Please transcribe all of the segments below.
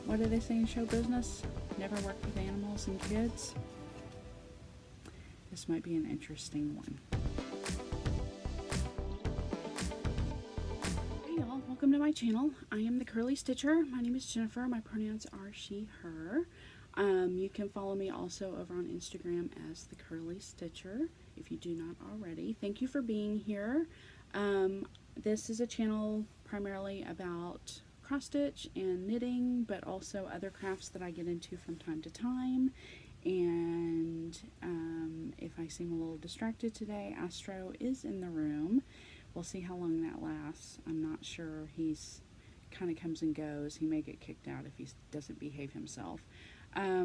What do they say in show business? Never work with animals and kids. This might be an interesting one. Hey y'all, welcome to my channel. I am the Curly Stitcher. My name is Jennifer. My pronouns are she, her. You can follow me also over on Instagram as the Curly Stitcher if you do not already. Thank you for being here. This is a channel primarily about cross stitch and knitting, but also other crafts that I get into from time to time. And if I seem a little distracted today, Astro is in the room. We'll see how long that lasts. I'm not sure. He's kind of comes and goes. He may get kicked out if he doesn't behave himself. I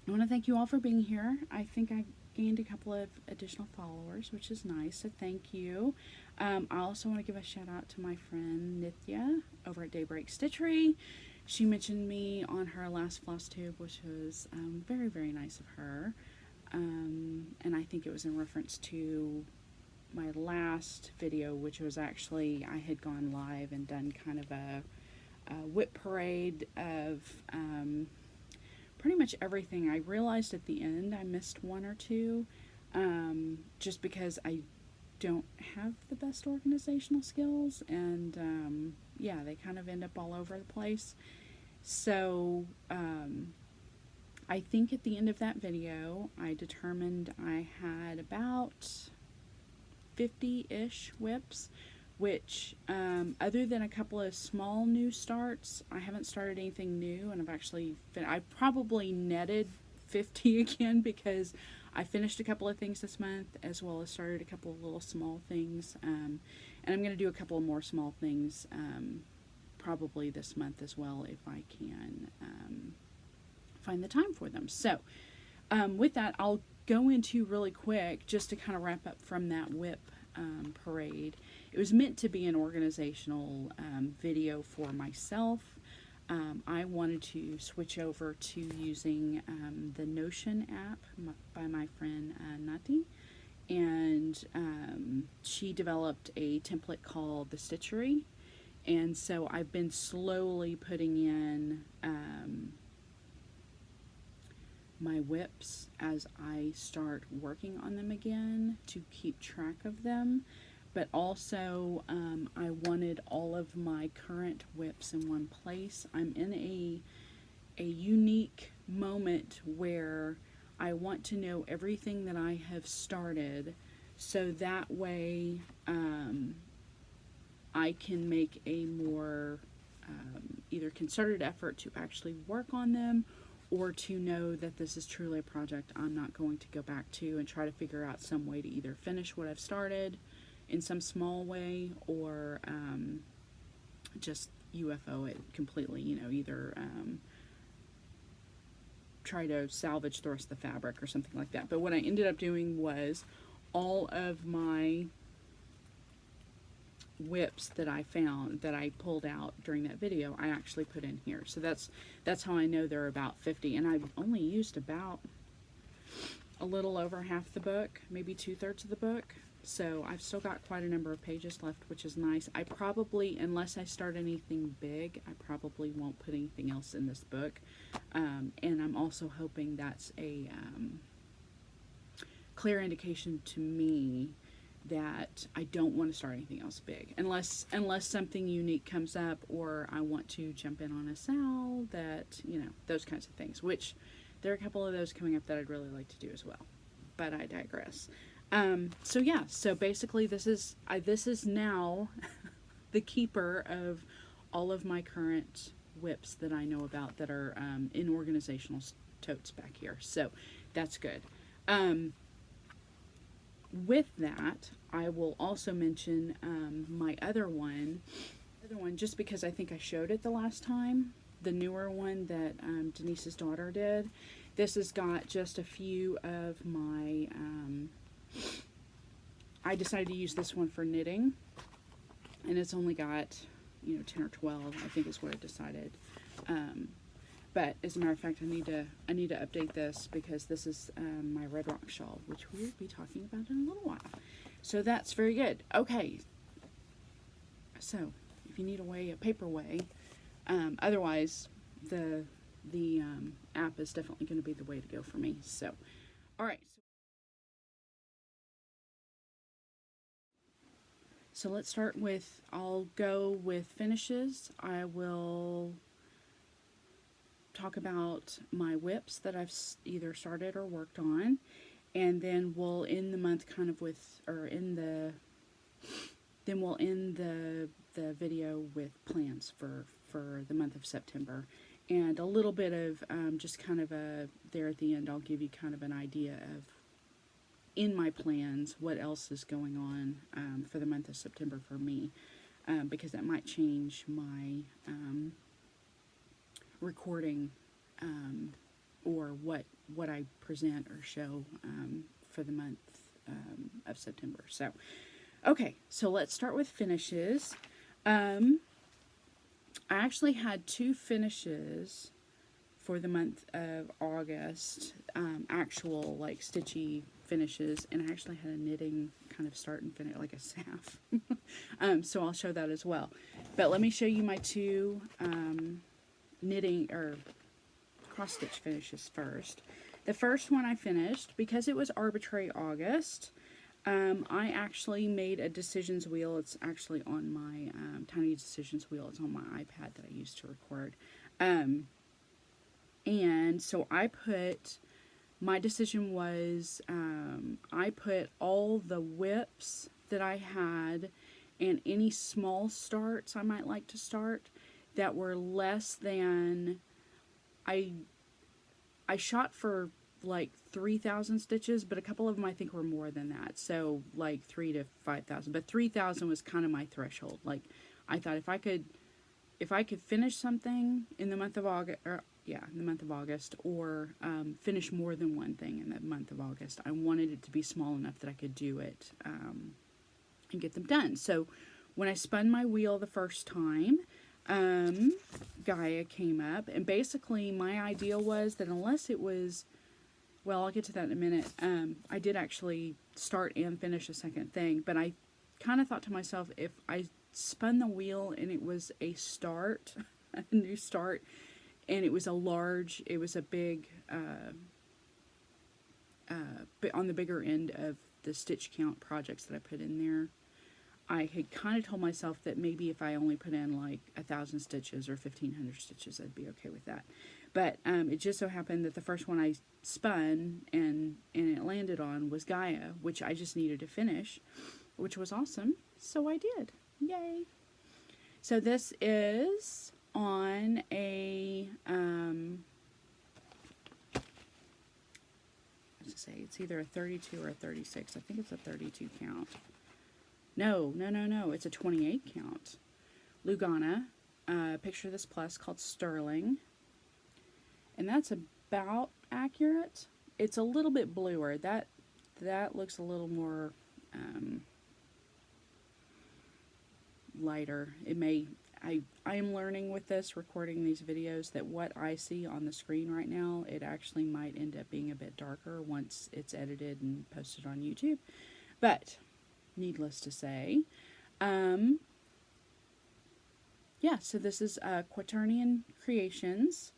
want to thank you all for being here. I think I gained a couple of additional followers, which is nice, so thank you. I also want to give a shout out to my friend Nithya over at Daybreak Stitchery. She mentioned me on her last floss tube, which was very, very nice of her. And I think it was in reference to my last video, which was actually, I had gone live and done kind of a whip parade of pretty much everything. I realized at the end I missed one or two, just because I don't have the best organizational skills, and yeah, they kind of end up all over the place. So I think at the end of that video I determined I had about 50-ish whips, which other than a couple of small new starts, I haven't started anything new, and I probably netted 50 again, because I finished a couple of things this month, as well as started a couple of little small things, and I'm going to do a couple more small things probably this month as well, if I can find the time for them. So with that, I'll go into really quick, just to kind of wrap up from that whip parade. It was meant to be an organizational video for myself. I wanted to switch over to using the Notion app by my friend Nati, and she developed a template called the Stitchery, and so I've been slowly putting in my whips as I start working on them again to keep track of them. But also I wanted all of my current whips in one place. I'm in a unique moment where I want to know everything that I have started, so that way I can make a more either concerted effort to actually work on them, or to know that this is truly a project I'm not going to go back to and try to figure out some way to either finish what I've started in some small way, or just UFO it completely, either try to salvage the rest of the fabric or something like that. But what I ended up doing was all of my whips that I found, that I pulled out during that video, I actually put in here. So that's how I know there are about 50, and I've only used about a little over half the book, maybe 2/3 of the book. So I've still got quite a number of pages left, which is nice. I probably, unless I start anything big, I probably won't put anything else in this book. And I'm also hoping that's a clear indication to me that I don't want to start anything else big, unless something unique comes up, or I want to jump in on a sale, that, those kinds of things, which there are a couple of those coming up that I'd really like to do as well, but I digress. So yeah, so basically this is now the keeper of all of my current whips that I know about that are in organizational totes back here, so that's good. With that, I will also mention my other one, just because I think I showed it the last time, the newer one that Denise's daughter did. This has got just a few of my, I decided to use this one for knitting, and it's only got, 10 or 12, I think is what I decided. But as a matter of fact, I need to update this, because this is my Red Rock shawl, which we'll be talking about in a little while. So that's very good. Okay. So if you need a paper way, otherwise the app is definitely going to be the way to go for me. So, all right. So let's start with, I'll go with finishes. I will talk about my whips that I've either started or worked on, and then we'll end the month kind of with, or in the, then we'll end the video with plans for the month of September, and a little bit of just kind of a, there at the end I'll give you kind of an idea of, in my plans, what else is going on for the month of September for me, because that might change my recording or what I present or show for the month of September. So, okay, so let's start with finishes. I actually had 2 finishes for the month of August, actual like stitchy finishes, and I actually had a knitting kind of start and finish, like a staff. So I'll show that as well. But let me show you my 2 knitting or cross stitch finishes first. The first one I finished, because it was arbitrary August, I actually made a decisions wheel. It's actually on my tiny decisions wheel. It's on my iPad that I use to record. And so I put, my decision was, I put all the whips that I had and any small starts I might like to start that were less than, I shot for like 3,000 stitches, but a couple of them I think were more than that. So like 3,000 to 5,000, but 3,000 was kind of my threshold. Like I thought if I could finish something in the month of August, in the month of August, or finish more than one thing in the month of August, I wanted it to be small enough that I could do it and get them done. So when I spun my wheel the first time, Gaia came up, and basically my idea was that unless it was, well, I'll get to that in a minute, I did actually start and finish a second thing, but I kind of thought to myself, if I spun the wheel and it was a start, a new start, and it was a big, on the bigger end of the stitch count projects that I put in there, I had kind of told myself that maybe if I only put in like 1,000 stitches or 1,500 stitches, I'd be okay with that. But it just so happened that the first one I spun and it landed on was Gaia, which I just needed to finish, which was awesome. So I did. Yay! So this is on a, let's say it's either a 32 or a 36. I think it's a 32 count. No, it's a 28 count. Lugana, picture this plus called Sterling. And that's about accurate. It's a little bit bluer. That looks a little more lighter. It may, I am learning with this, recording these videos, that what I see on the screen right now, it actually might end up being a bit darker once it's edited and posted on YouTube. But needless to say, yeah, so this is Quaternion Creations.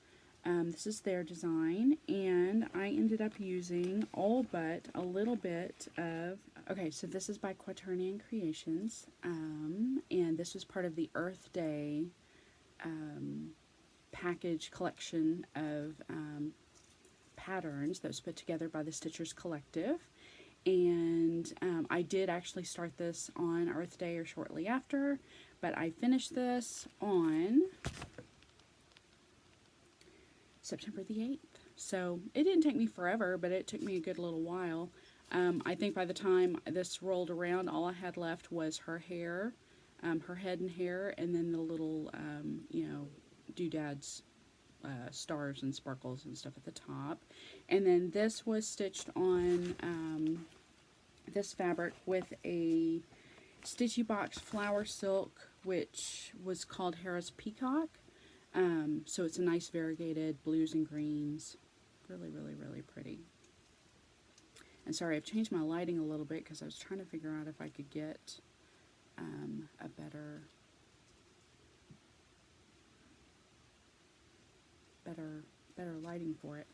This is their design, and I ended up using all but a little bit of, okay, so this is by Quaternion Creations, and this was part of the Earth Day package collection of patterns that was put together by the Stitchers Collective. And I did actually start this on Earth Day or shortly after, but I finished this on September the 8th. So it didn't take me forever, but it took me a good little while. I think by the time this rolled around, all I had left was her hair, her head and hair, and then the little, you know, doodads, stars and sparkles and stuff at the top. And then this was stitched on this fabric with a Stitchy Box flower silk, which was called Harris Peacock. So it's a nice variegated blues and greens. Really, really, really pretty. And sorry, I've changed my lighting a little bit because I was trying to figure out if I could get a better better lighting for it.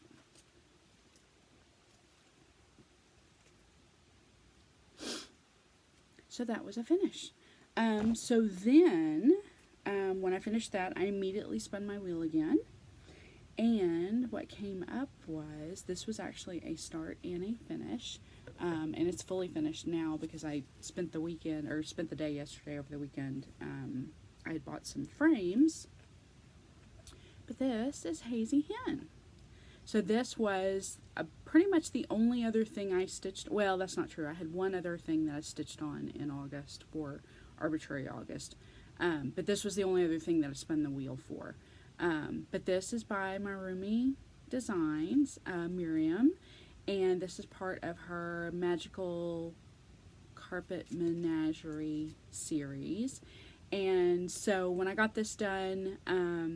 So that was a finish. So then, when I finished that, I immediately spun my wheel again. And what came up was, this was actually a start and a finish. And it's fully finished now because I spent the day yesterday over the weekend. I had bought some frames. But this is Hazy Hen. So this was pretty much the only other thing I stitched. Well, that's not true. I had one other thing that I stitched on in August for arbitrary August. But this was the only other thing that I spun the wheel for. But this is by Marumi Designs, Miriam. And this is part of her Magical Carpet Menagerie series. And so when I got this done,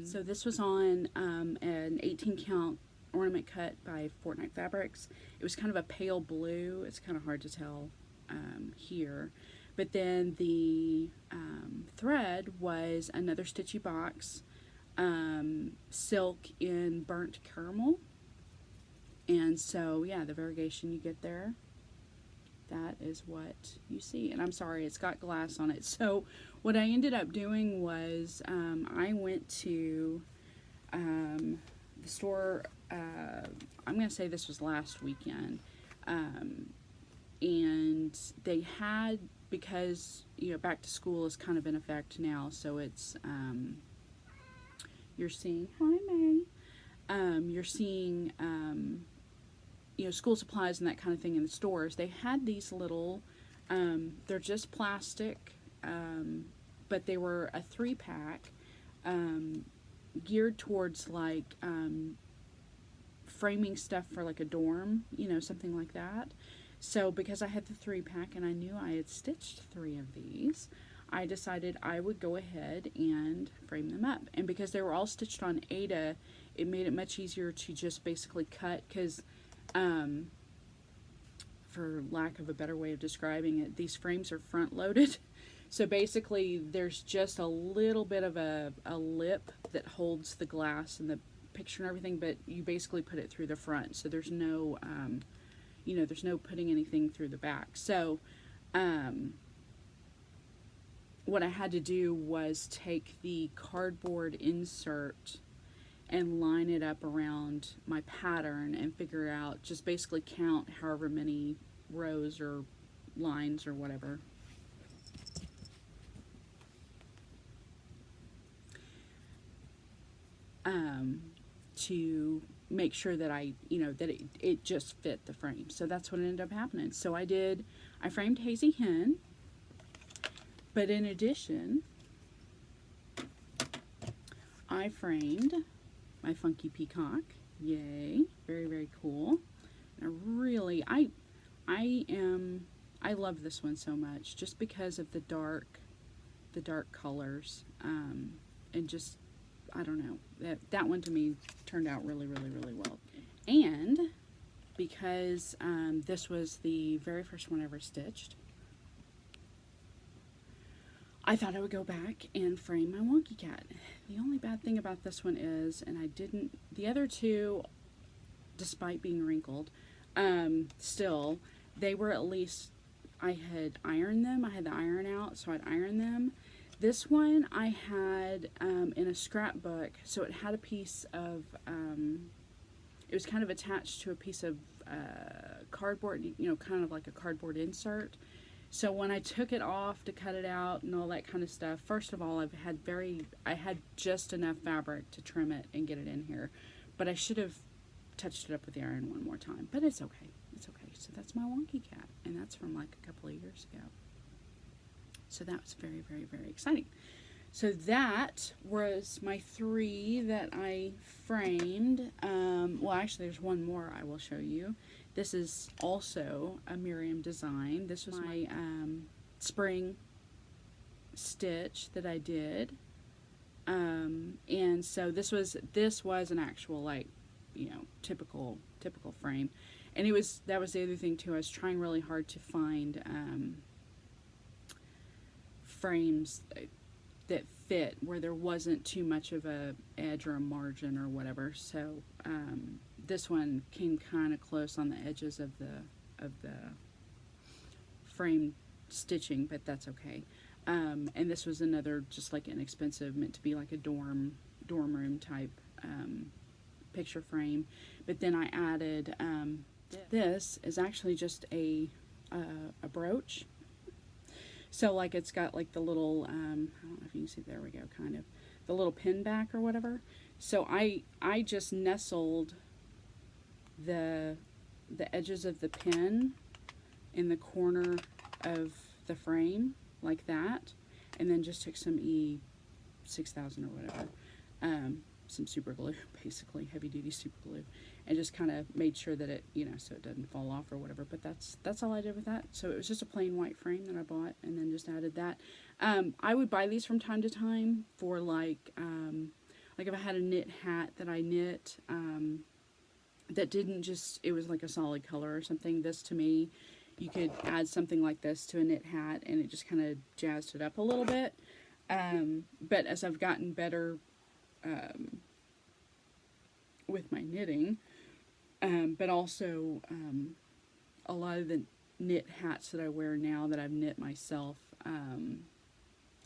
so this was on an 18 count ornament cut by Fortnite Fabrics. It was kind of a pale blue. It's kind of hard to tell here. But then the thread was another Stitchy Box silk in burnt caramel. And so, yeah, the variegation you get there, that is what you see. And I'm sorry, it's got glass on it. So what I ended up doing was I went to the store, I'm going to say this was last weekend, and they had, because, you know, back to school is kind of in effect now, so it's, you're seeing, hi May, you're seeing, you know, school supplies and that kind of thing in the stores. They had these little, they're just plastic, but they were a 3-pack, geared towards like framing stuff for like a dorm, you know, something like that. So because I had the 3-pack and I knew I had stitched 3 of these, I decided I would go ahead and frame them up. And because they were all stitched on Aida, it made it much easier to just basically cut, because for lack of a better way of describing it, these frames are front loaded. So basically there's just a little bit of a lip that holds the glass and the picture and everything, but you basically put it through the front. So there's no, you know, there's no putting anything through the back. So what I had to do was take the cardboard insert and line it up around my pattern and figure out, just basically count however many rows or lines or whatever. To make sure that I, you know, that it just fit the frame. So that's what ended up happening. So I framed Hazy Hen, but in addition, I framed my Funky Peacock. Yay, very, very cool. And I love this one so much, just because of the dark colors, and just, I don't know, that one to me turned out really, really, really well. And because this was the very first one I ever stitched, I thought I would go back and frame my Wonky Cat. The only bad thing about this one is, and I didn't, the other two, despite being wrinkled, still, they were at least, I had ironed them. I had the iron out, so I'd iron them. This one I had in a scrapbook, so it had a piece of, it was kind of attached to a piece of cardboard, you know, kind of like a cardboard insert. So when I took it off to cut it out and all that kind of stuff, first of all, I had just enough fabric to trim it and get it in here, but I should have touched it up with the iron one more time, but it's okay. It's okay. So that's my Wonky Cat, and that's from like a couple of years ago. So that was very, very, very exciting. So that was my 3 that I framed. Well, actually, there's one more I will show you. This is also a Miriam design. This was my spring stitch that I did. And so this was an actual, like, you know, typical frame. And that was the other thing too. I was trying really hard to find frames that fit where there wasn't too much of a edge or a margin or whatever. So this one came kind of close on the edges of the frame stitching, but that's okay. And this was another just like inexpensive, meant to be like a dorm room type picture frame. But then I added this is actually just a brooch. So like it's got like the little I don't know if you can see, there we go, kind of the little pin back or whatever. So I just nestled the edges of the pin in the corner of the frame like that, and then just took some E6000 or whatever, some super glue, basically heavy duty super glue, and just kind of made sure that it, you know, so it doesn't fall off or whatever. But that's all I did with that. So it was just a plain white frame that I bought, and then just added that. I would buy these from time to time for like if I had a knit hat that I knit that didn't just, it was like a solid color or something. This to me, you could add something like this to a knit hat and it just kind of jazzed it up a little bit. But as I've gotten better with my knitting, but also a lot of the knit hats that I wear now that I've knit myself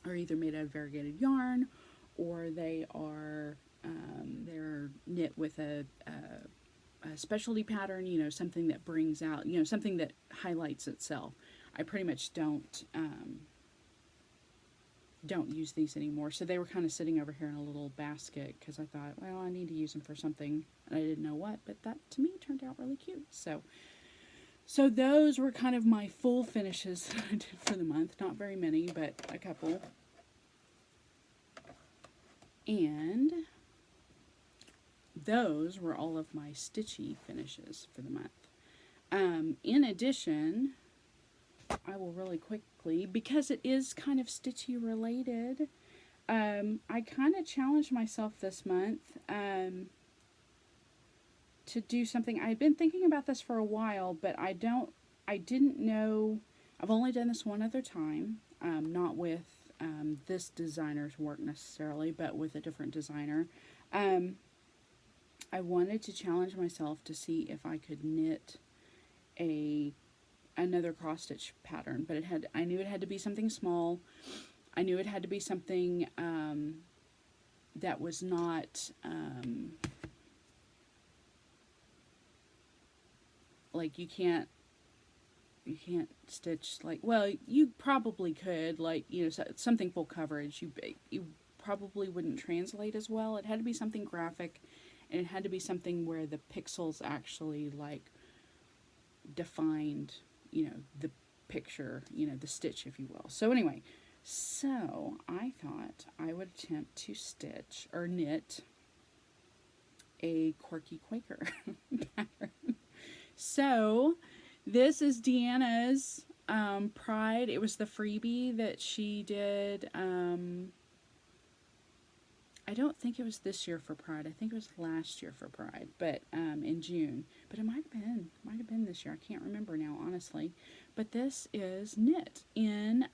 are either made out of variegated yarn, or they are they're knit with a specialty pattern, you know, something that brings out, you know, something that highlights itself. I pretty much don't use these anymore. So they were kind of sitting over here in a little basket because I thought, well, I need to use them for something, and I didn't know what, but that to me turned out really cute. So those were kind of my full finishes that I did for the month. Not very many, but a couple. And those were all of my stitchy finishes for the month. In addition, I will really quickly, because it is kind of stitchy related, I kind of challenged myself this month to do something. I had been thinking about this for a while, but I didn't know, I've only done this one other time, not with this designer's work necessarily, but with a different designer. I wanted to challenge myself to see if I could knit another cross stitch pattern, but I knew it had to be something small. I knew it had to be something that was not like you can't stitch, like, well, you probably could, like, you know, something full coverage. You probably wouldn't translate as well. It had to be something graphic, and it had to be something where the pixels actually like defined, you know, the picture, you know, the stitch, if you will. So anyway, so I thought I would attempt to stitch or knit a quirky Quaker pattern. So this is Deanna's Pride. It was the freebie that she did. I don't think it was this year for Pride. I think it was last year for Pride, but in June. But it might have been this year. I can't remember now, honestly. But this is knit in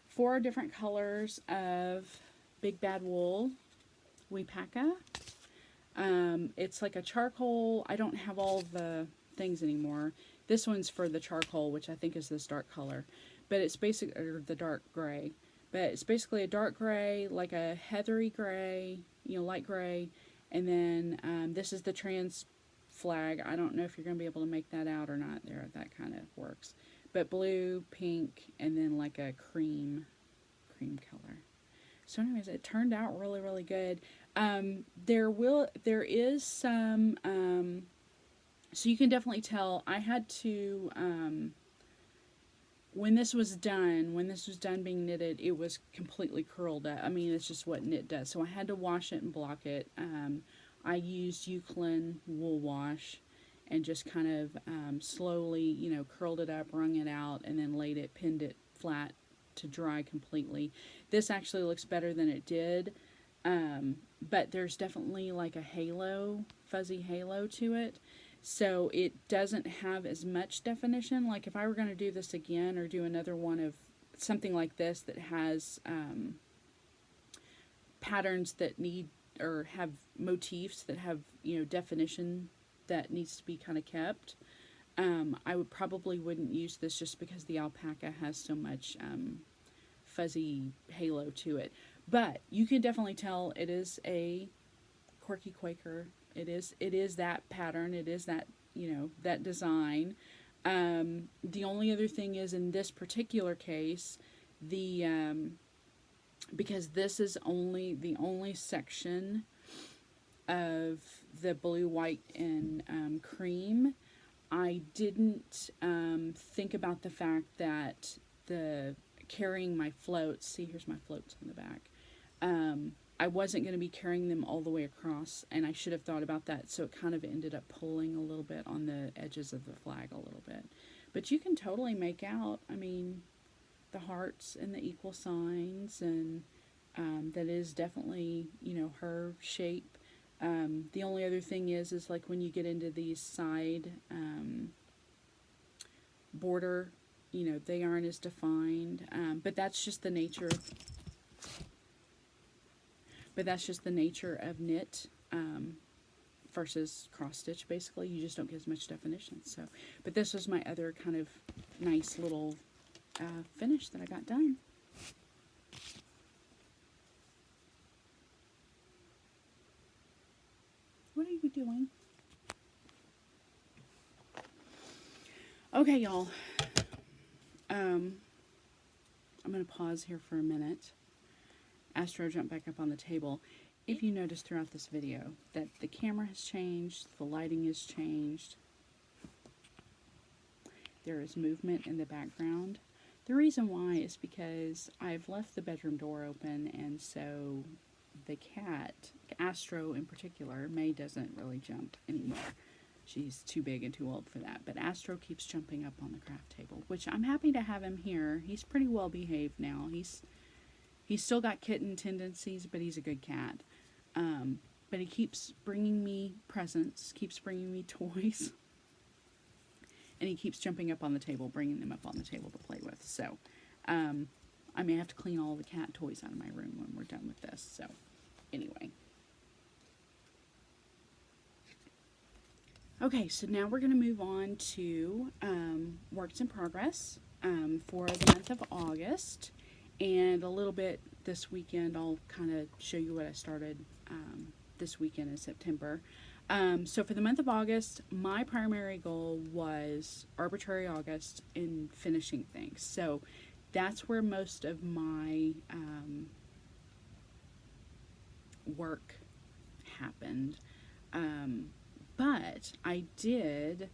4 different colors of Big Bad Wool Wipaka. It's like a charcoal. I don't have all the things anymore. This one's for the charcoal, which I think is this dark color, but it's basically, or the dark gray. But it's basically a dark gray, like a heathery gray, you know, light gray. And then this is the trans flag. I don't know if you're going to be able to make that out or not there. That kind of works. But blue, pink, and then like a cream color. So anyways, it turned out really, really good. There is some, so you can definitely tell I had to, when this was done being knitted, it was completely curled up. I mean, it's just what knit does. So I had to wash it and block it. I used Euclid wool wash and just kind of slowly, you know, curled it up, wrung it out, and then pinned it flat to dry completely. This actually looks better than it did, but there's definitely like a halo, fuzzy halo to it. So it doesn't have as much definition. Like if I were going to do this again or do another one of something like this that has patterns that need or have motifs that have, you know, definition that needs to be kind of kept, I would probably wouldn't use this just because the alpaca has so much fuzzy halo to it. But you can definitely tell it is a quirky Quaker. It is that pattern. It is that, you know, that design. The only other thing is, in this particular case, the because this is the only section of the blue, white, and cream, I didn't think about the fact that the carrying my floats, see, here's my floats on the back, I wasn't going to be carrying them all the way across, and I should have thought about that, so it kind of ended up pulling a little bit on the edges of the flag a little bit. But you can totally make out, I mean, the hearts and the equal signs, and that is definitely, you know, her shape. The only other thing is like when you get into these side border, you know, they aren't as defined, but that's just the nature. But that's just the nature of knit versus cross stitch. Basically, you just don't get as much definition. So, but this was my other kind of nice little finish that I got done. What are you doing? Okay, y'all. I'm going to pause here for a minute. Astro jumped back up on the table. If you notice throughout this video that the camera has changed, the lighting has changed, there is movement in the background. The reason why is because I've left the bedroom door open, and so the cat, Astro in particular, May doesn't really jump anymore. She's too big and too old for that. But Astro keeps jumping up on the craft table, which I'm happy to have him here. He's pretty well behaved now. He's still got kitten tendencies, but he's a good cat. But he keeps bringing me presents, keeps bringing me toys. And he keeps jumping up on the table, bringing them up on the table to play with. So, I may have to clean all the cat toys out of my room when we're done with this. So, anyway. Okay, so now we're going to move on to works in progress for the month of August. And a little bit this weekend, I'll kind of show you what I started this weekend in September. So for the month of August, my primary goal was arbitrary August in finishing things. So that's where most of my work happened. But I did,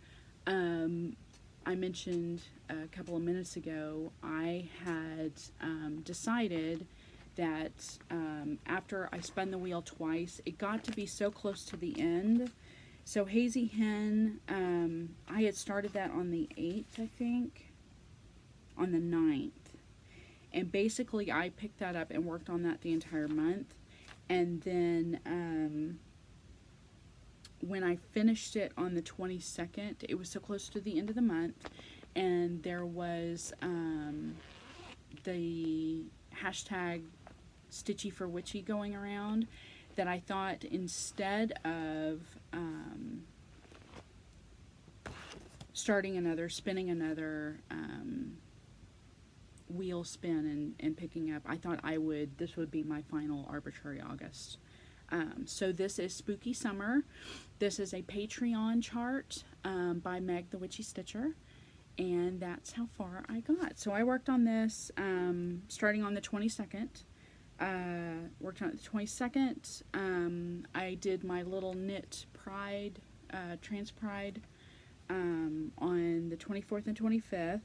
I mentioned a couple of minutes ago, I had decided that after I spun the wheel twice, it got to be so close to the end. So Hazy Hen, I had started that on the 8th, I think, on the 9th. And basically I picked that up and worked on that the entire month. And then when I finished it on the 22nd, it was so close to the end of the month, and there was the hashtag Stitchy for Witchy going around, that I thought instead of spinning another wheel spin and picking up, I thought this would be my final arbitrary August. So this is Spooky Summer. This is a Patreon chart by Meg the Witchy Stitcher, and that's how far I got. So I worked on this starting on the 22nd. Worked on it the 22nd. I did my little knit pride, trans pride, on the 24th and 25th.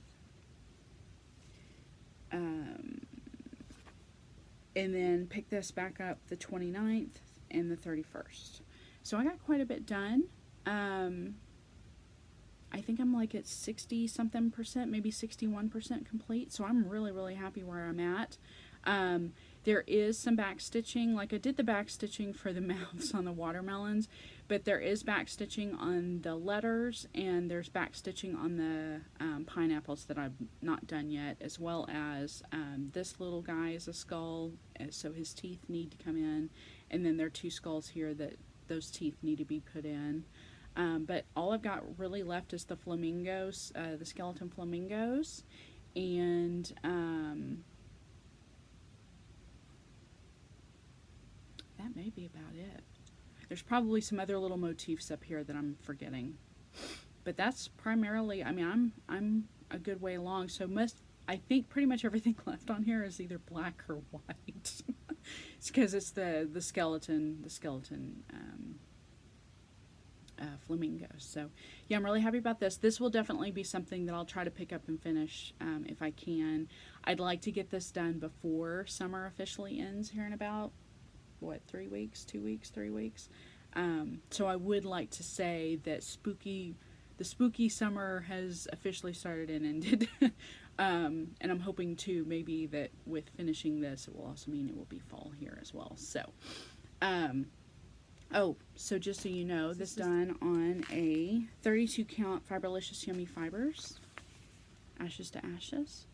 And then picked this back up the 29th and the 31st. So I got quite a bit done. I think I'm like at 60 something percent, maybe 61% complete. So I'm really, really happy where I'm at. There is some back stitching, like I did the back stitching for the mouths on the watermelons, but there is back stitching on the letters, and there's back stitching on the pineapples that I've not done yet, as well as this little guy is a skull, so his teeth need to come in, and then there are two skulls here that those teeth need to be put in. But all I've got really left is the flamingos, the skeleton flamingos, and that may be about it. There's probably some other little motifs up here that I'm forgetting, but that's primarily, I mean, I'm a good way along, so I think pretty much everything left on here is either black or white. It's because it's the skeleton flamingos. So yeah, I'm really happy about this. This will definitely be something that I'll try to pick up and finish if I can. I'd like to get this done before summer officially ends here in about, what, 3 weeks, 2 weeks, 3 weeks. So I would like to say that the spooky summer has officially started and ended. And I'm hoping too, maybe that with finishing this, it will also mean it will be fall here as well. So, oh, so just so you know, this is done on a 32 count Fiberlicious Yummy Fibers, Ashes to Ashes.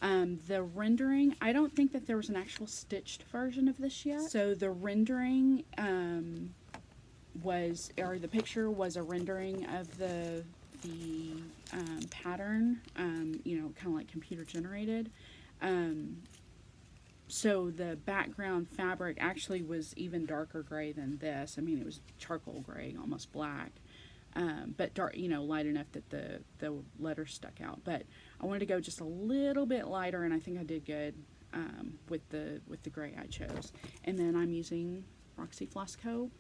The rendering, I don't think that there was an actual stitched version of this yet. So the rendering the picture was a rendering of the pattern, you know, kind of like computer generated. So the background fabric actually was even darker gray than this. I mean, it was charcoal gray, almost black. But dark, you know, light enough that the letters stuck out. But I wanted to go just a little bit lighter, and I think I did good with the gray I chose. And then I'm using Roxy Flosco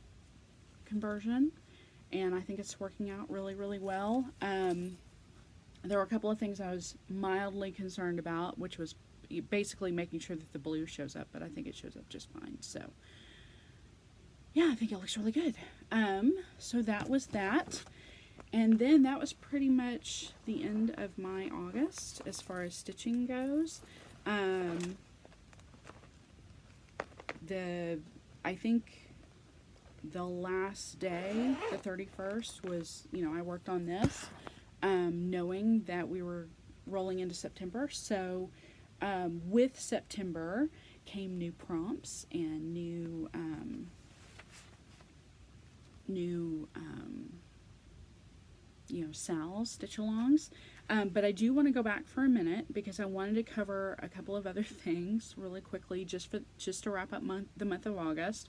conversion, and I think it's working out really, really well. There were a couple of things I was mildly concerned about, which was basically making sure that the blue shows up, but I think it shows up just fine. So yeah, I think it looks really good. So that was that. And then that was pretty much the end of my August as far as stitching goes. I think the last day, the 31st, was, you know, I worked on this, knowing that we were rolling into September. So with September came new prompts and new you know, Sal's stitch-alongs. But I do want to go back for a minute because I wanted to cover a couple of other things really quickly just to wrap up the month of August.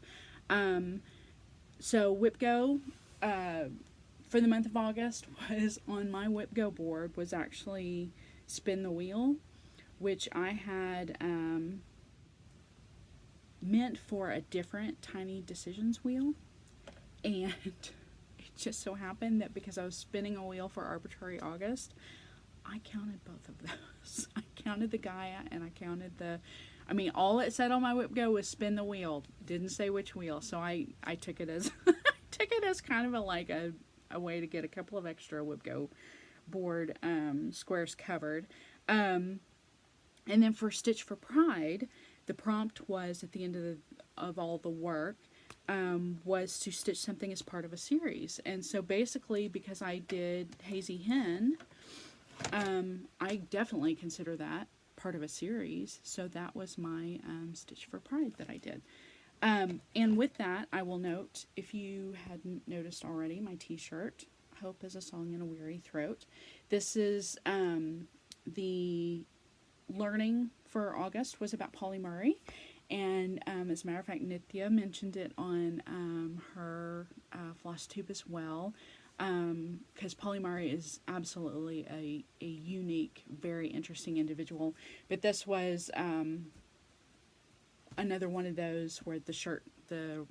So WhipGo for the month of August was on my WhipGo board was actually Spin the Wheel, which I had meant for a different Tiny Decisions wheel, and it just so happened that because I was spinning a wheel for Arbitrary August, I counted both of those. I counted the Gaia and I counted I mean, all it said on my WhipGo was spin the wheel. Didn't say which wheel, so I took it as took it as kind of a way to get a couple of extra WhipGo board squares covered. And then for Stitch for Pride, the prompt was at the end of all the work was to stitch something as part of a series. And so basically, because I did Hazy Hen, I definitely consider that part of a series. So that was my Stitch for Pride that I did. And with that, I will note, if you hadn't noticed already, my t-shirt, Hope is a Song in a Weary Throat. This is the learning for August was about Polly Murray. And as a matter of fact, Nithya mentioned it on her floss tube as well, because Polly Murray is absolutely a unique, very interesting individual. But this was another one of those where the shirt, the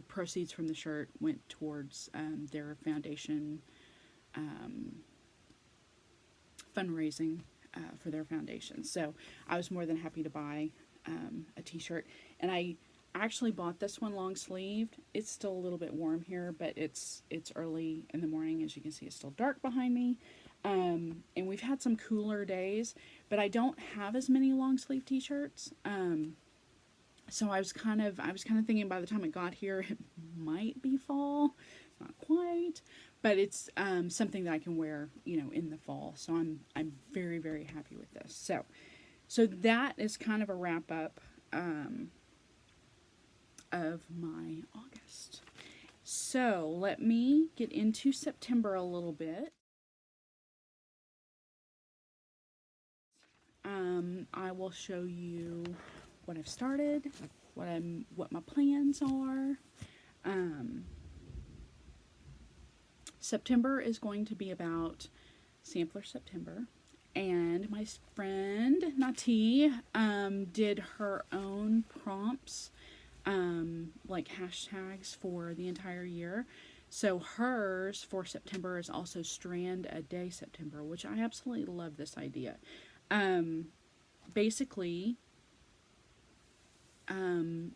proceeds from the shirt went towards their foundation fundraising for their foundation. So I was more than happy to buy a t-shirt, and I actually bought this one long sleeved. It's still a little bit warm here, but it's early in the morning. As you can see, it's still dark behind me, and we've had some cooler days, but I don't have as many long sleeve t-shirts. So I was kind of thinking by the time it got here, it might be fall, not quite, but it's something that I can wear, in the fall. So I'm very, very happy with this. So that is kind of a wrap up of my August. So let me get into September a little bit. I will show you what I've started, what my plans are. September is going to be about Sampler September, and my friend Nati did her own prompts, like hashtags for the entire year. So hers for September is also Strand a Day September, which I absolutely love this idea. Basically,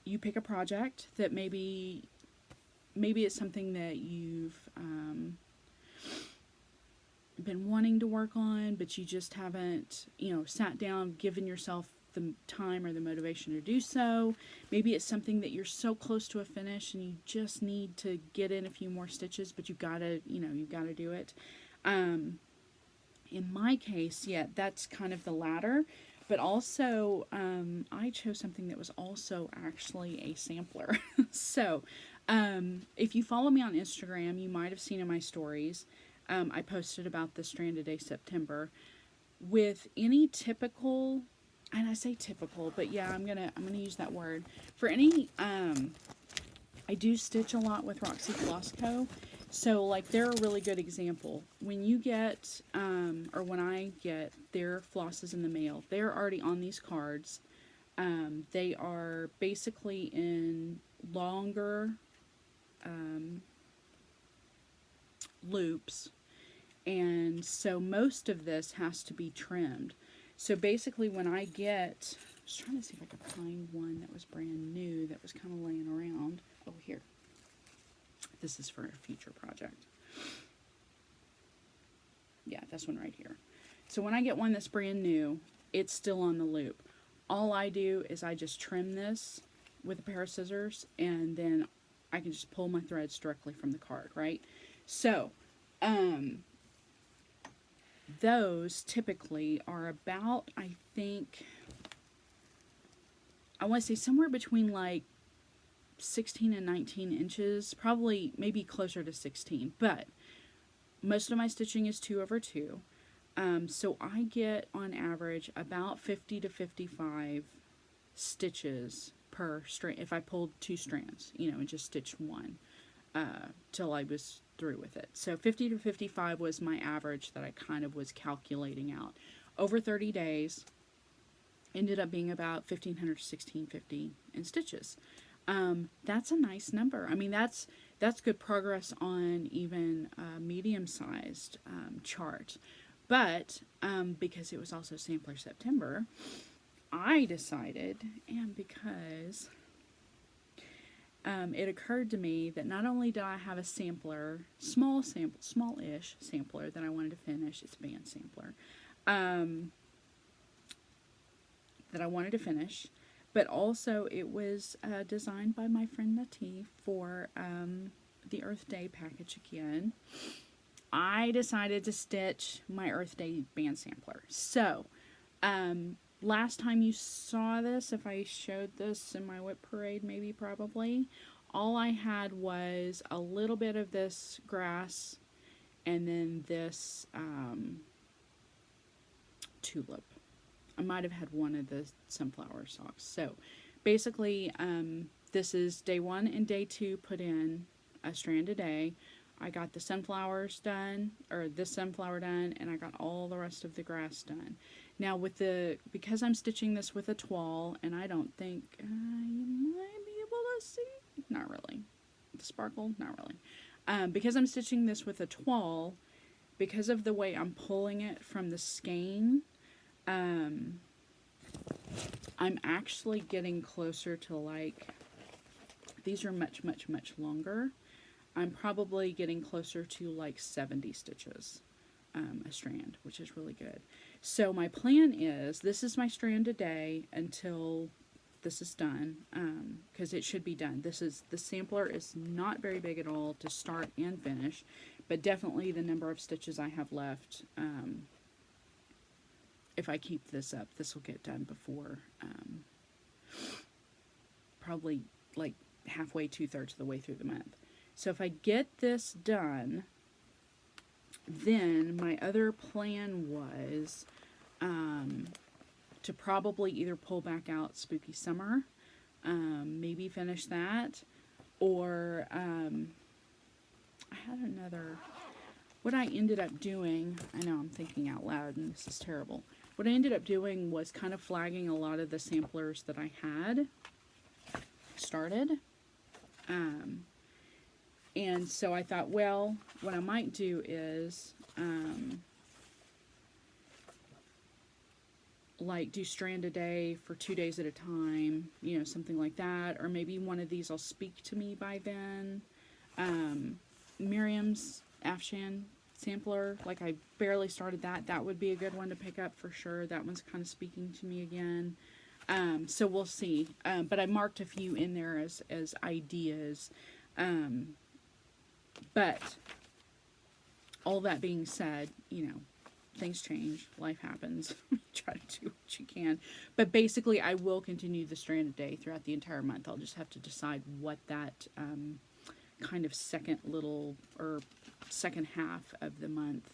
you pick a project that maybe it's something that you've been wanting to work on, but you just haven't, sat down, given yourself the time or the motivation to do so. Maybe it's something that you're so close to a finish and you just need to get in a few more stitches, but you've got to do it. In my case, yeah, that's kind of the latter. But also, I chose something that was also actually a sampler. So, if you follow me on Instagram, you might have seen in my stories, I posted about the Strand a Day September. With any typical, and I say typical, but yeah, I'm gonna use that word. For any, I do stitch a lot with Roxy Floss Co. So, like, they're a really good example. When you get, or when I get their flosses in the mail, they're already on these cards. They are basically in longer loops, and so most of this has to be trimmed. So basically, when I get, I was trying to see if I could find one that was brand new that was kind of laying around. Oh, here. This is for a future project. Yeah, this one right here. So when I get one that's brand new, it's still on the loop. All I do is I just trim this with a pair of scissors, and then I can just pull my threads directly from the card, right? So, those typically are about, I think, I want to say somewhere between like 16 and 19 inches, probably maybe closer to 16, but most of my stitching is 2/2. So I get on average about 50 to 55 stitches per strand if I pulled 2 strands, and just stitched one till I was through with it. So 50 to 55 was my average that I kind of was calculating out. Over 30 days, ended up being about 1,500 to 1,650 in stitches. That's a nice number. I mean, that's good progress on even a medium-sized chart. But because it was also Sampler September, I decided, and because it occurred to me that not only do I have a sampler, smallish sampler that I wanted to finish, it's a band sampler, that I wanted to finish, but also it was designed by my friend Nati for the Earth Day package again. I decided to stitch my Earth Day band sampler. So, last time you saw this, if I showed this in my whip parade, maybe, probably, all I had was a little bit of this grass and then this tulip. I might have had one of the sunflower stalks. So, basically, this is day 1 and day 2 put in a strand a day. I got the sunflowers done, or this sunflower done, and I got all the rest of the grass done. Now, because I'm stitching this with a toile, and I don't think you might be able to see, not really, the sparkle, not really. Because I'm stitching this with a toile, because of the way I'm pulling it from the skein, I'm actually getting closer to, like, these are much, much, much longer. I'm probably getting closer to like 70 stitches a strand, which is really good. So my plan is, this is my strand a day until this is done, because it should be done. The sampler is not very big at all to start and finish, but definitely the number of stitches I have left, if I keep this up, this will get done before, probably like halfway, 2/3 of the way through the month. So if I get this done, then my other plan was to probably either pull back out Spooky Summer, maybe finish that, or I had another, what I ended up doing, I know I'm thinking out loud and this is terrible, what I ended up doing was kind of flagging a lot of the samplers that I had started, and so I thought, well, what I might do is like do strand a day for 2 days at a time, you know, something like that, or maybe one of these will speak to me by then. Miriam's Afshan sampler, like I barely started that. That would be a good one to pick up for sure. That one's kind of speaking to me again. So we'll see. But I marked a few in there as ideas. But all that being said, you know, things change, life happens. Try to do what you can. But basically, I will continue the strand a day throughout the entire month. I'll just have to decide what that kind of second half of the month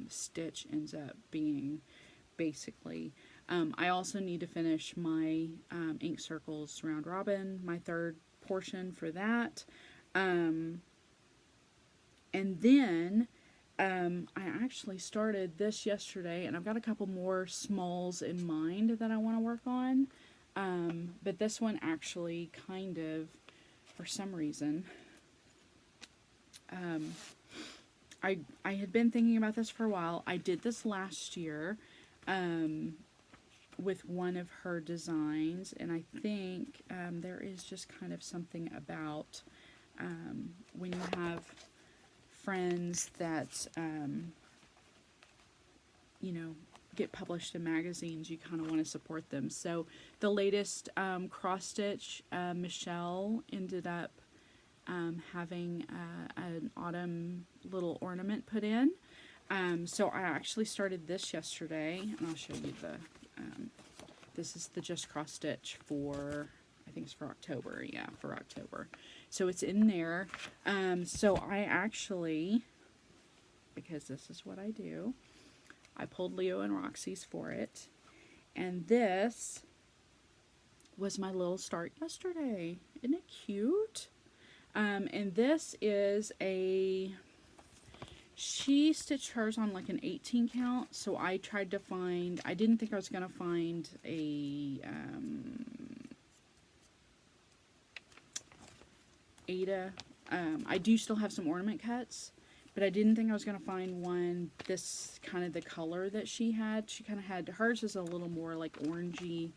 stitch ends up being, basically. I also need to finish my ink circles round robin, my third portion for that. And then I actually started this yesterday, and I've got a couple more smalls in mind that I want to work on. But this one actually kind of, for some reason, I had been thinking about this for a while. I did this last year with one of her designs, and I think there is just kind of something about when you have friends that, you know, get published in magazines, you kind of want to support them. So the latest cross stitch, Michelle ended up having an autumn little ornament put in. So I actually started this yesterday, and I'll show you the, this is the just cross stitch for, I think it's for October, yeah, for October. So it's in there. So I actually, because this is what I do, I pulled Leo and Roxy's for it. And this was my little start yesterday. Isn't it cute? And this is she stitched hers on like an 18 count. So I tried to find, I didn't think I was going to find a, Ada. I do still have some ornament cuts, but I didn't think I was going to find one this kind of the color that she had. She kind of had, hers is a little more like orangey.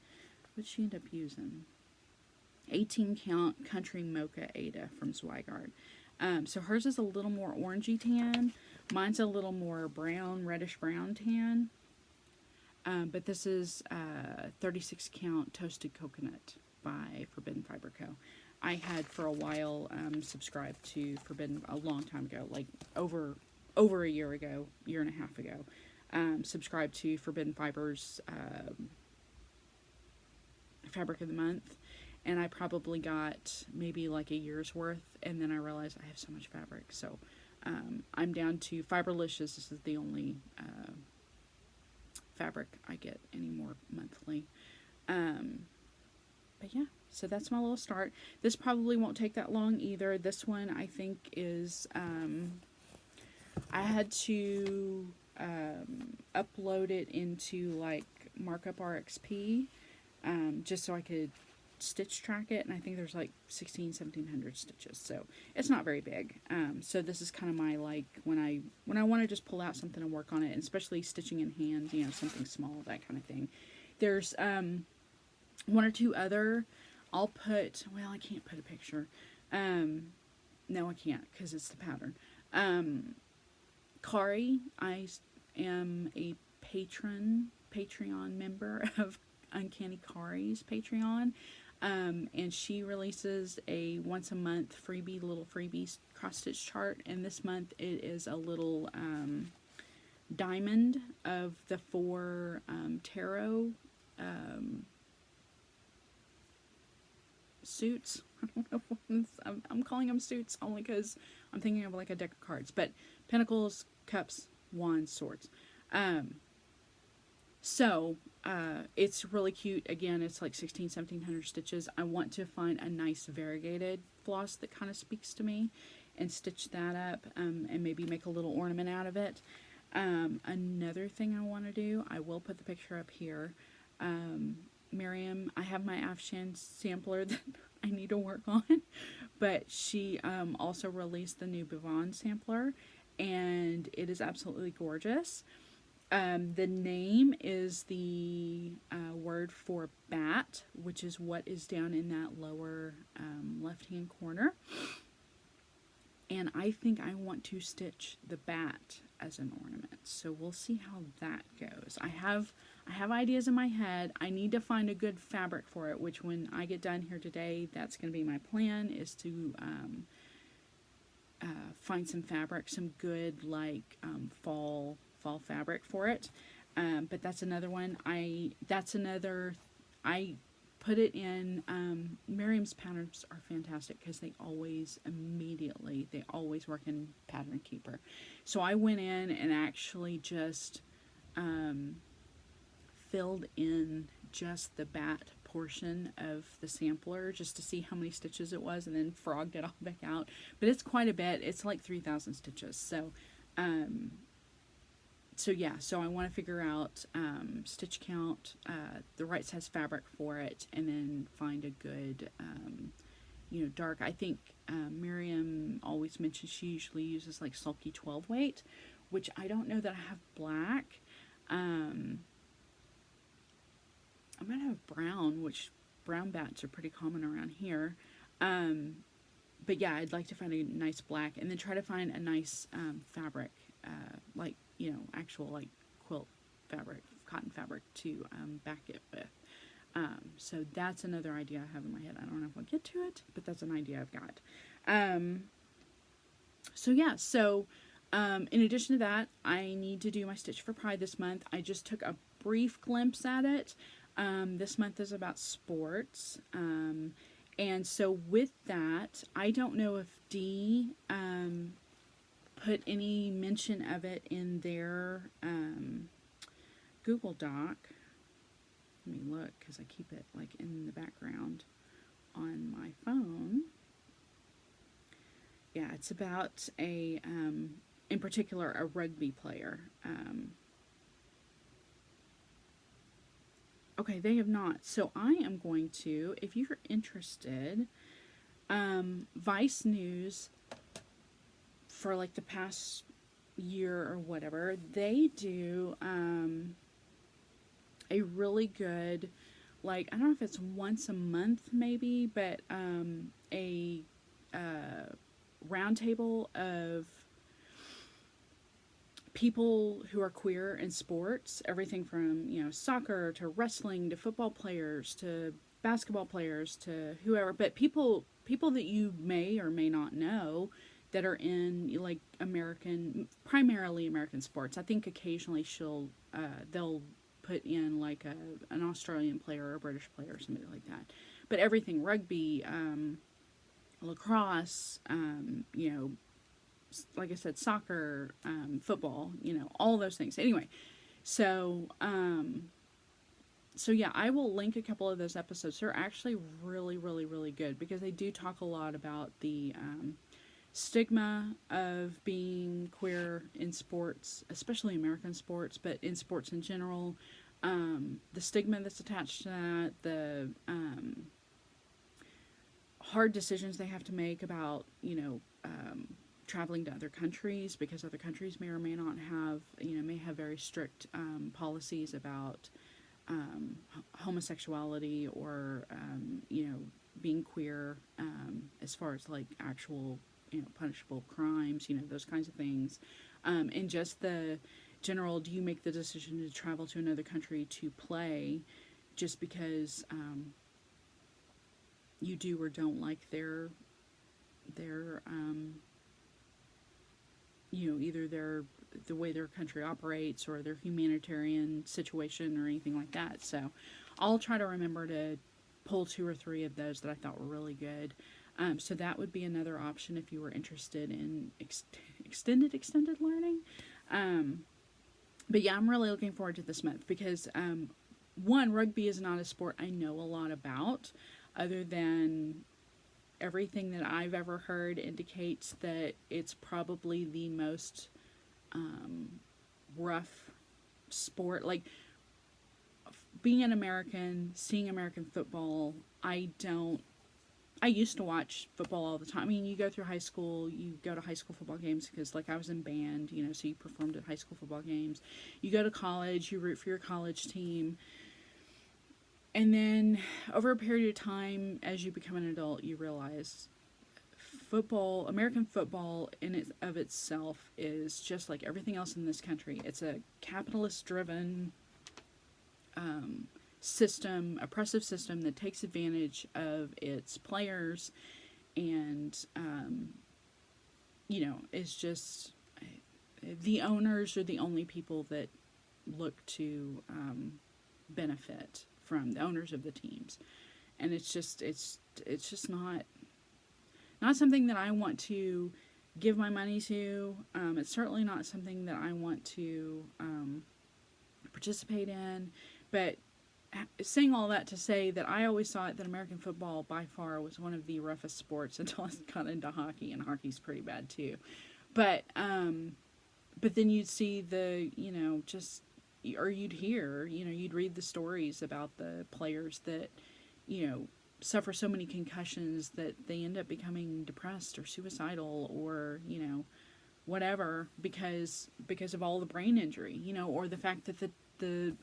What'd she end up using? 18 count Country Mocha Ada from Zweigart. So hers is a little more orangey tan. Mine's a little more brown, reddish brown tan. But this is 36 count Toasted Coconut by Forbidden Fiber Co. I had for a while subscribed to Forbidden a long time ago, like over a year ago, year and a half ago. Subscribed to Forbidden Fiber's Fabric of the Month, and I probably got maybe like a year's worth, and then I realized I have so much fabric, so I'm down to Fiberlicious. This is the only fabric I get anymore monthly. But yeah, so that's my little start. This probably won't take that long either. This one I think is, I had to upload it into like Markup RXP just so I could stitch track it, and I think there's like 1700 stitches, so it's not very big. So this is kind of my, like, when I want to just pull out something and work on it, and especially stitching in hand, you know, something small, that kind of thing. There's one or two other, I'll put, well, I can't put a picture, no I can't because it's the pattern. Kari, I am a Patreon member of Uncanny Kari's Patreon. And she releases a once a month little freebie cross stitch chart. And this month it is a little diamond of the 4 tarot suits. I don't know if I'm calling them suits only because I'm thinking of like a deck of cards. But pentacles, cups, wands, swords. So it's really cute. Again, it's like 1700 stitches. I want to find a nice variegated floss that kind of speaks to me and stitch that up and maybe make a little ornament out of it. Another thing I want to do, I will put the picture up here. Miriam, I have my Afshan sampler that I need to work on, but she also released the new Bivon sampler, and it is absolutely gorgeous. The name is the word for bat, which is what is down in that lower left-hand corner. And I think I want to stitch the bat as an ornament. So we'll see how that goes. I have ideas in my head. I need to find a good fabric for it, which when I get done here today, that's going to be my plan, is to find some fabric, some good like fall fabric for it. But that's another one. I put it in, Miriam's patterns are fantastic because they always work in Pattern Keeper. So I went in and actually just filled in just the bat portion of the sampler just to see how many stitches it was, and then frogged it all back out. But it's quite a bit. It's like 3,000 stitches. So yeah, so I want to figure out stitch count, the right size fabric for it, and then find a good, dark. I think Miriam always mentions she usually uses like sulky 12 weight, which I don't know that I have black. I might have brown, which brown bats are pretty common around here. But yeah, I'd like to find a nice black, and then try to find a nice fabric, like, actual like quilt fabric, cotton fabric to back it with. So that's another idea I have in my head. I don't know if I'll get to it, but that's an idea I've got. So yeah, so in addition to that, I need to do my Stitch for Pride this month. I just took a brief glimpse at it. This month is about sports. And so with that, I don't know if Dee put any mention of it in their Google Doc. Let me look, because I keep it like in the background on my phone. Yeah, it's about a, in particular, a rugby player. Okay, they have not. So I am going to, if you're interested, Vice News, for like the past year or whatever, they do a really good, like, I don't know if it's once a month maybe, but a roundtable of people who are queer in sports, everything from, soccer to wrestling to football players to basketball players to whoever, but people that you may or may not know that are in like primarily American sports. I think occasionally they'll put in like an Australian player or a British player or somebody like that. But everything, rugby, lacrosse, like I said, soccer, football, all those things. Anyway, so yeah, I will link a couple of those episodes. They're actually really, really, really good because they do talk a lot about the stigma of being queer in sports, especially American sports, but in sports in general, the stigma that's attached to that, the hard decisions they have to make about, traveling to other countries, because other countries may or may not have, may have very strict policies about homosexuality or, being queer, as far as like actual, punishable crimes, those kinds of things. And just the general, do you make the decision to travel to another country to play just because you do or don't like their either the way their country operates or their humanitarian situation or anything like that. So I'll try to remember to pull 2 or 3 of those that I thought were really good. So that would be another option if you were interested in extended learning. But yeah, I'm really looking forward to this month because one, rugby is not a sport I know a lot about, other than everything that I've ever heard indicates that it's probably the most rough sport. Like, being an American, seeing American football, I used to watch football all the time. I mean, you go through high school, you go to high school football games because, like, I was in band, so you performed at high school football games. You go to college, you root for your college team. And then over a period of time, as you become an adult, you realize football, American football in of itself is just like everything else in this country. It's a capitalist-driven system, oppressive system that takes advantage of its players, and is just the owners are the only people that look to benefit from the owners of the teams, and it's just not something that I want to give my money to. It's certainly not something that I want to participate in. But saying all that to say that I always thought that American football by far was one of the roughest sports until I got into hockey, and hockey's pretty bad too. But then you'd see you'd hear, you'd read the stories about the players that, suffer so many concussions that they end up becoming depressed or suicidal or, whatever, because of all the brain injury, or the fact that the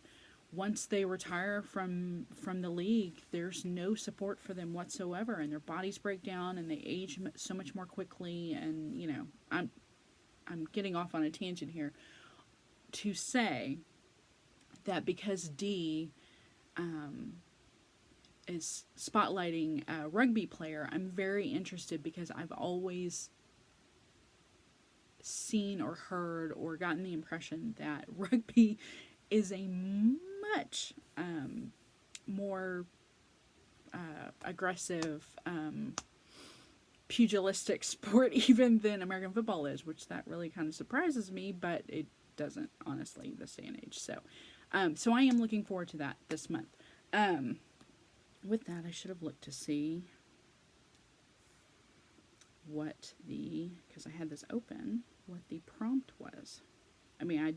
once they retire from the league, there's no support for them whatsoever, and their bodies break down and they age so much more quickly. And I'm getting off on a tangent here to say that because Dee is spotlighting a rugby player, I'm very interested because I've always seen or heard or gotten the impression that rugby is a much more aggressive, pugilistic sport even than American football is, which that really kind of surprises me, but it doesn't, honestly, this day and age. So I am looking forward to that this month. With that, I should have looked to see because I had this open, what the prompt was. I mean, I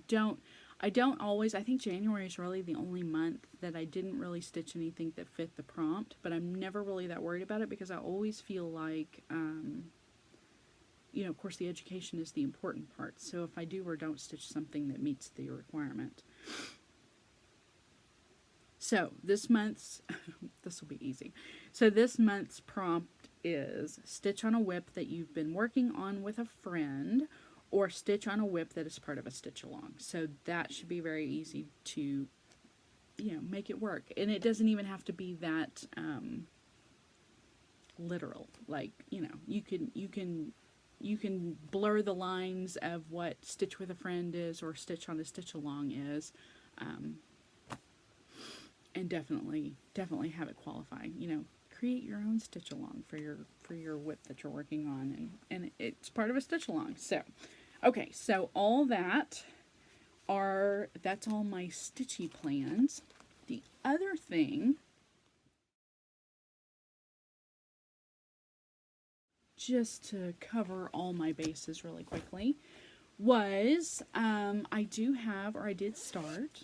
don't always, I think January is really the only month that I didn't really stitch anything that fit the prompt, but I'm never really that worried about it because I always feel like, of course the education is the important part. So if I do or don't stitch something that meets the requirement. So this month's, this will be easy. So this month's prompt is stitch on a WIP that you've been working on with a friend, or stitch on a WIP that is part of a stitch along. So that should be very easy to, make it work. And it doesn't even have to be that literal. Like, you can blur the lines of what stitch with a friend is or stitch on a stitch along is. And definitely have it qualify. Create your own stitch along for your WIP that you're working on, and it's part of a stitch along. So, okay, so that's all my stitchy plans. The other thing, just to cover all my bases really quickly, was I did start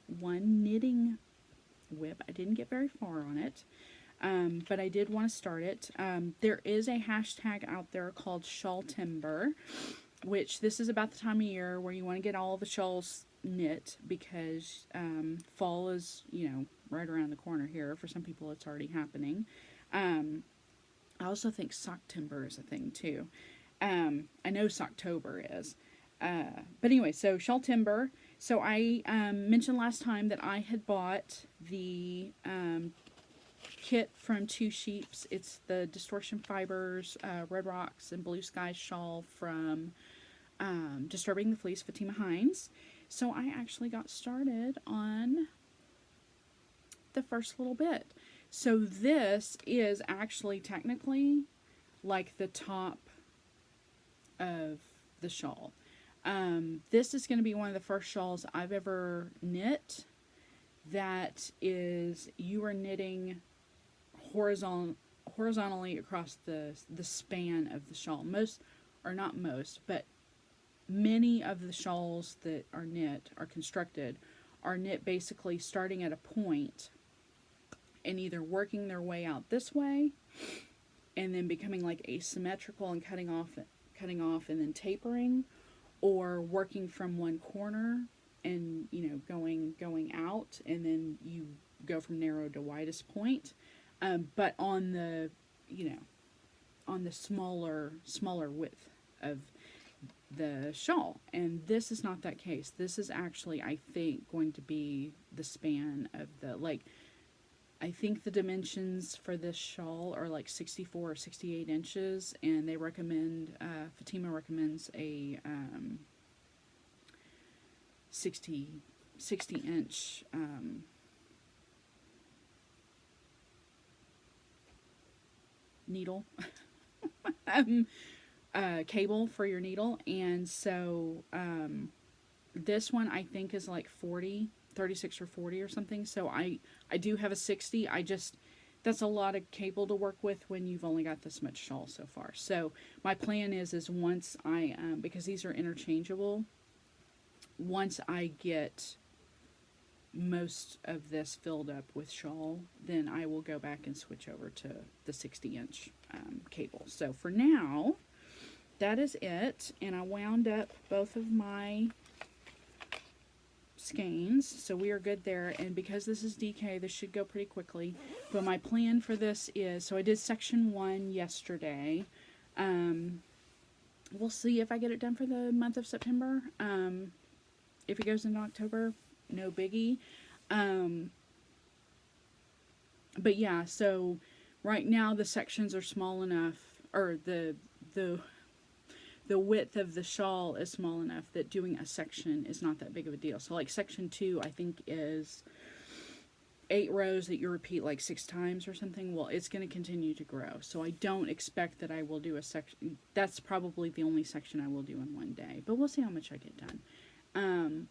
one knitting WIP. I didn't get very far on it, but I did want to start it. There is a hashtag out there called Shawl Timber, which this is about the time of year where you want to get all the shawls knit because fall is, right around the corner here. For some people, it's already happening. I also think Socktimber is a thing too. I know Socktober is. But anyway, so Shawl Timber. So I mentioned last time that I had bought the kit from Two Sheeps. It's the Distortion Fibers, Red Rocks, and Blue Sky shawl from Disturbing the Fleece, Fatima Hines. So I actually got started on the first little bit. So this is actually technically like the top of the shawl. This is going to be one of the first shawls I've ever knit that is, you are knitting horizontally across the span of the shawl. Most, or not most, but many of the shawls that are knit, are constructed, are knit basically starting at a point and either working their way out this way and then becoming like asymmetrical and cutting off and then tapering, or working from one corner and, you know, going out, and then you go from narrow to widest point, but on the, you know, on the smaller width of the shawl. And this is not that case. This is actually, I think, going to be the span of the, like, I think the dimensions for this shawl are like 64 or 68 inches, and they recommend, Fatima recommends a 60 inch needle cable for your needle. And so this one I think is like 36 or 40 or something. So I do have a 60. That's a lot of cable to work with when you've only got this much shawl so far. So my plan is once I, because these are interchangeable, once I get most of this filled up with shawl, then I will go back and switch over to the 60-inch cable. So for now, that is it. And I wound up both of my skeins, so we are good there. And because this is DK, this should go pretty quickly. But my plan for this is, so I did section 1 yesterday. We'll see if I get it done for the month of September. If it goes into October, no biggie. But yeah, so right now the sections are small enough, or the width of the shawl is small enough that doing a section is not that big of a deal. So like section 2, I think, is 8 rows that you repeat like 6 times or something. Well, it's going to continue to grow. So I don't expect that I will do a section. That's probably the only section I will do in one day, but we'll see how much I get done.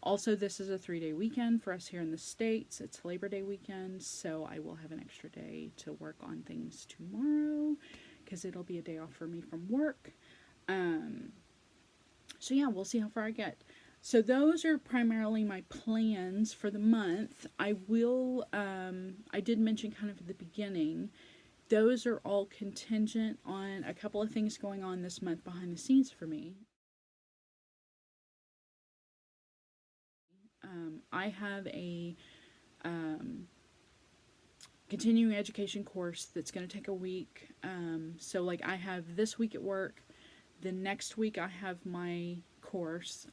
Also, this is a 3-day weekend for us here in the States. It's Labor Day weekend, so I will have an extra day to work on things tomorrow because it'll be a day off for me from work. So yeah, we'll see how far I get. So those are primarily my plans for the month. I will, I did mention kind of at the beginning, those are all contingent on a couple of things going on this month behind the scenes for me. I have a continuing education course that's going to take a week. So like I have this week at work. The next week I have my course,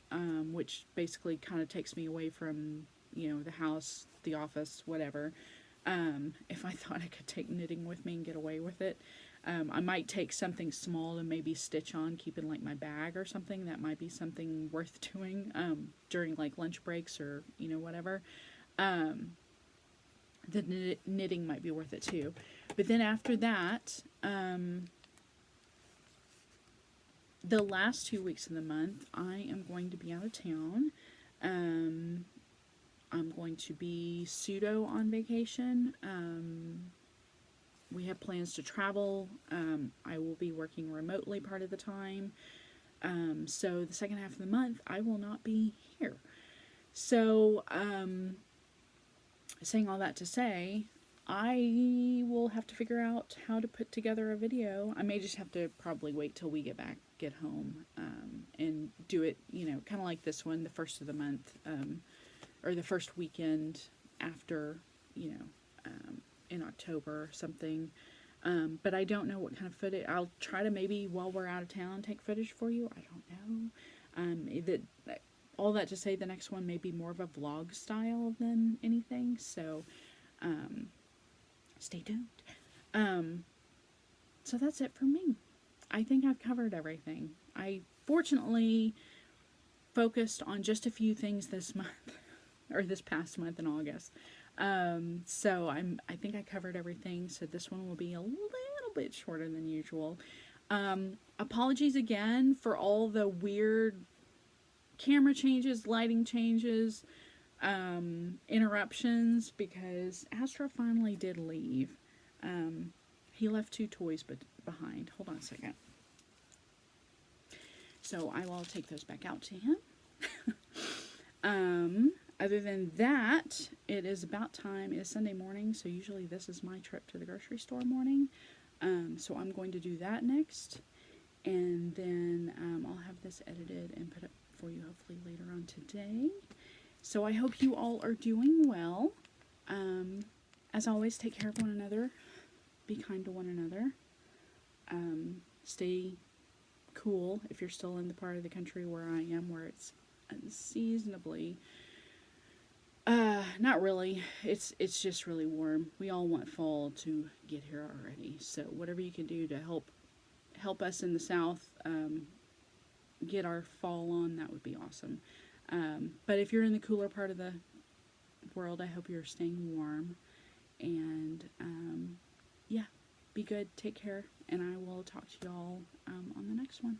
which basically kind of takes me away from, you know, the house, the office, whatever. If I thought I could take knitting with me and get away with it, I might take something small and maybe stitch on, keep in like my bag or something. That might be something worth doing during like lunch breaks or, you know, whatever. The knitting might be worth it too. But then after that, the last 2 weeks of the month, I am going to be out of town. I'm going to be pseudo on vacation. We have plans to travel. I will be working remotely part of the time. So the second half of the month, I will not be here. So, saying all that to say, I will have to figure out how to put together a video. I may just have to probably wait till we get home, and do it, you know, kind of like this one, the first of the month, or the first weekend after, you know, in October or something. But I don't know what kind of footage. I'll try to maybe while we're out of town take footage for you. I don't know. All that to say, the next one may be more of a vlog style than anything. So, stay tuned. So that's it for me. I think I've covered everything. I fortunately focused on just a few things this month, or this past month in August. So I think I covered everything. So this one will be a little bit shorter than usual. Apologies again for all the weird camera changes, lighting changes, interruptions, because Astro finally did leave. He left 2 toys behind. Hold on a second. So I will take those back out to him. Other than that, it is about time. It is Sunday morning, so usually this is my trip to the grocery store morning. So I'm going to do that next. And then I'll have this edited and put up for you hopefully later on today. So I hope you all are doing well. As always, take care of one another. Be kind to one another. Stay cool if you're still in the part of the country where I am, where it's unseasonably, not really, it's just really warm. We all want fall to get here already, so whatever you can do to help us in the south get our fall on, that would be awesome. But if you're in the cooler part of the world, I hope you're staying warm, and yeah, be good, take care, and I will talk to y'all on the next one.